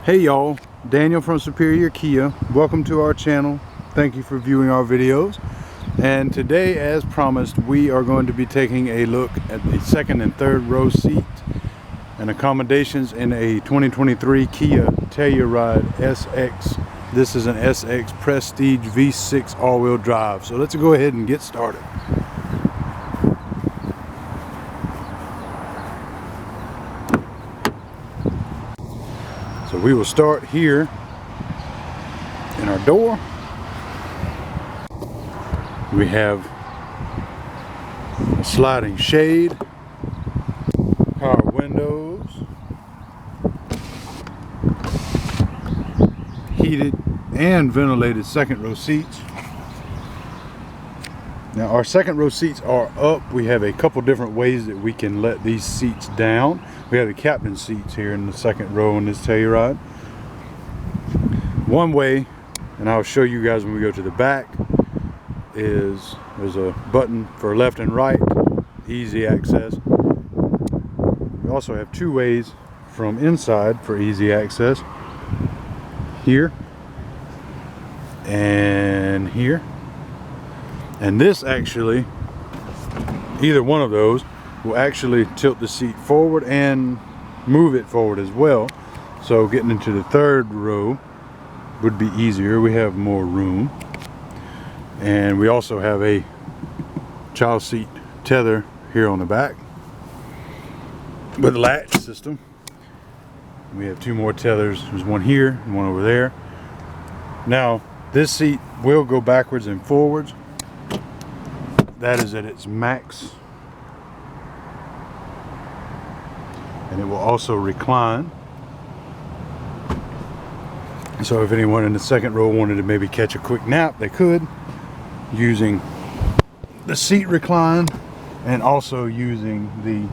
Hey y'all, Daniel from Superior Kia. Welcome to our channel. Thank you for viewing our videos. And today, as promised, we are going to be taking a look at the second and third row seat and accommodations in a 2023 Kia Telluride SX. This is an SX Prestige V6 all-wheel drive. So let's go ahead and get started. So we will start here in our door. We have a sliding shade, power windows, heated and ventilated second row seats. Now our second row seats are up. We have a couple different ways that we can let these seats down. We have the captain seats here in the second row in this Telluride. One way, and I'll show you guys when we go to the back, is there's a button for left and right, easy access. We also have two ways from inside for easy access, here and here. And this actually, either one of those will actually tilt the seat forward and move it forward as well. So getting into the third row would be easier. We have more room. And we also have a child seat tether here on the back with a latch system. We have two more tethers. There's one here and one over there. Now this seat will go backwards and forwards. That is at its max. And it will also recline. So if anyone in the second row wanted to maybe catch a quick nap, they could, using the seat recline and also using the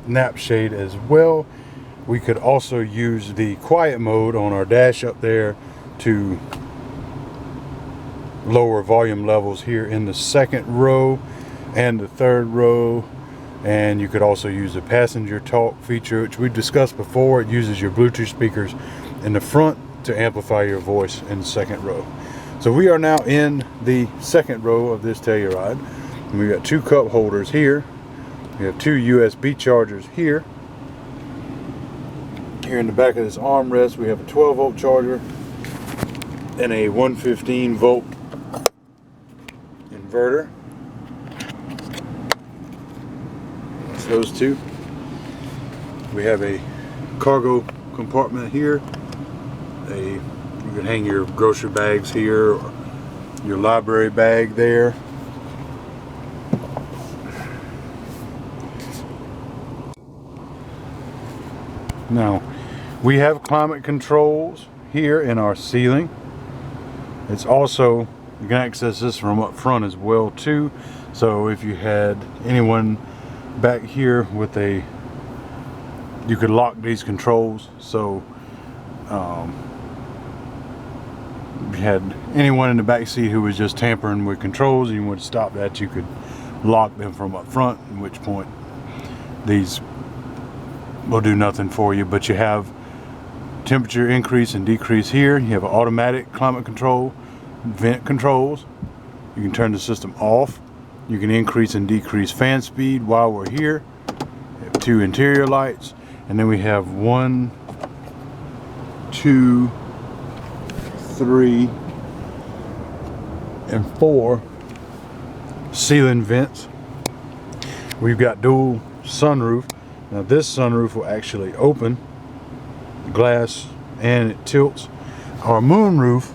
nap shade as well. We could also use the quiet mode on our dash up there to lower volume levels here in the second row and the third row. And you could also use the passenger talk feature, which we discussed before. It uses your Bluetooth speakers in the front to amplify your voice in the second row. So we are now in the second row of this Telluride. And we've got two cup holders here. We have two USB chargers here. Here in the back of this armrest, we have a 12-volt charger and a 115-volt inverter. That's those two. We have a cargo compartment here. You can hang your grocery bags here, or your library bag there. Now, we have climate controls here in our ceiling. It's also, you can access this from up front as well too. So if you had anyone back here with you could lock these controls. So if you had anyone in the back seat who was just tampering with controls and you wanted to stop that, you could lock them from up front, at which point these will do nothing for you. But you have temperature increase and decrease here. You have an automatic climate control, vent controls. You can turn the system off. You can increase and decrease fan speed while we're here. We have two interior lights, and then we have 1, 2, 3, and 4 ceiling vents. We've got dual sunroof. Now this sunroof will actually open the glass and it tilts. Our moonroof,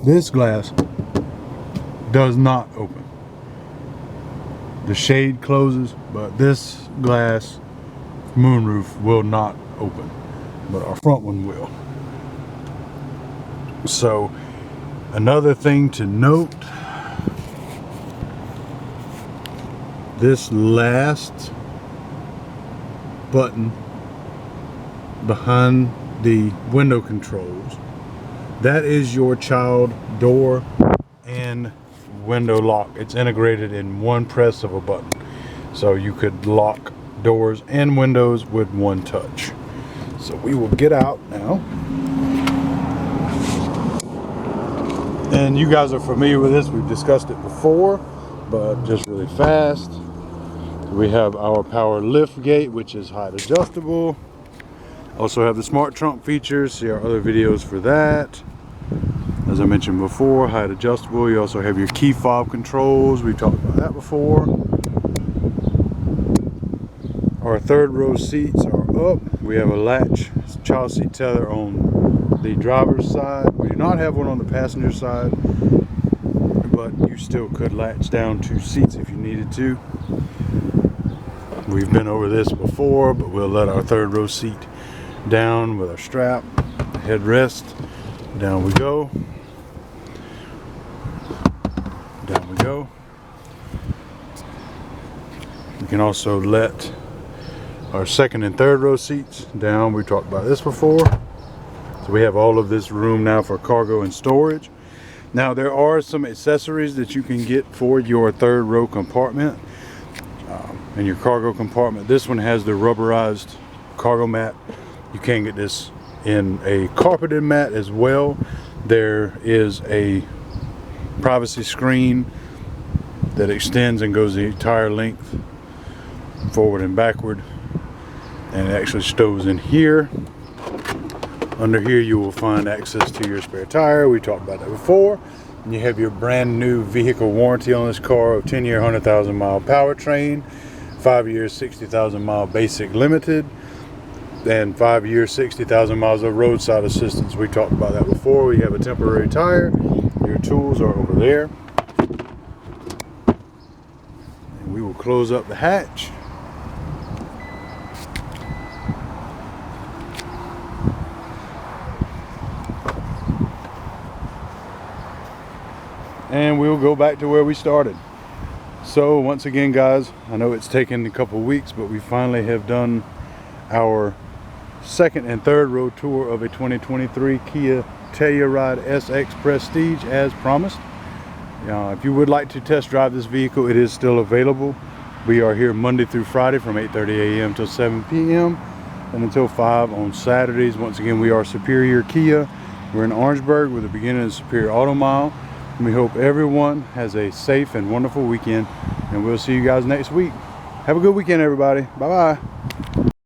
this glass does not open. The shade closes, but this glass moonroof will not open, but our front one will. So another thing to note, this last button behind the window controls, that is your child door and window lock. It's integrated in one press of a button, so you could lock doors and windows with one touch. So we will get out now. And you guys are familiar with this. We've discussed it before, but just really fast. We have our power lift gate, which is height adjustable. Also have the smart trunk features. See our other videos for that. As I mentioned before, height adjustable. You also have your key fob controls. We've talked about that before. Our third row seats are up. We have a latch child seat tether on the driver's side. We do not have one on the passenger side, but you still could latch down 2 seats if you needed to. We've been over this before, but we'll let our third row seat down with our strap, headrest. Down we go. Down we go. We can also let our second and third row seats down. We talked about this before. So we have all of this room now for cargo and storage. Now there are some accessories that you can get for your third row compartment and your cargo compartment. This one has the rubberized cargo mat. You can get this in a carpeted mat as well. There is a privacy screen that extends and goes the entire length forward and backward, and it actually stows in here. Under here you will find access to your spare tire. We talked about that before. And you have your brand new vehicle warranty on this car of 10-year 100,000 mile powertrain, 5 years 60,000 mile basic limited, and 5 years 60,000 miles of roadside assistance. We talked about that before. We have a temporary tire. Your tools are over there. And we will close up the hatch. And we'll go back to where we started. So once again, guys, I know it's taken a couple weeks, but we finally have done our second and third row tour of a 2023 Kia Telluride SX Prestige as promised. If you would like to test drive this vehicle, it is still available. We are here Monday through Friday from 8:30 a.m. till 7 p.m. and until 5 on Saturdays. Once again, we are Superior Kia. We're in Orangeburg with the beginning of the Superior Auto Mile. And we hope everyone has a safe and wonderful weekend, and we'll see you guys next week. Have a good weekend, everybody. Bye-bye.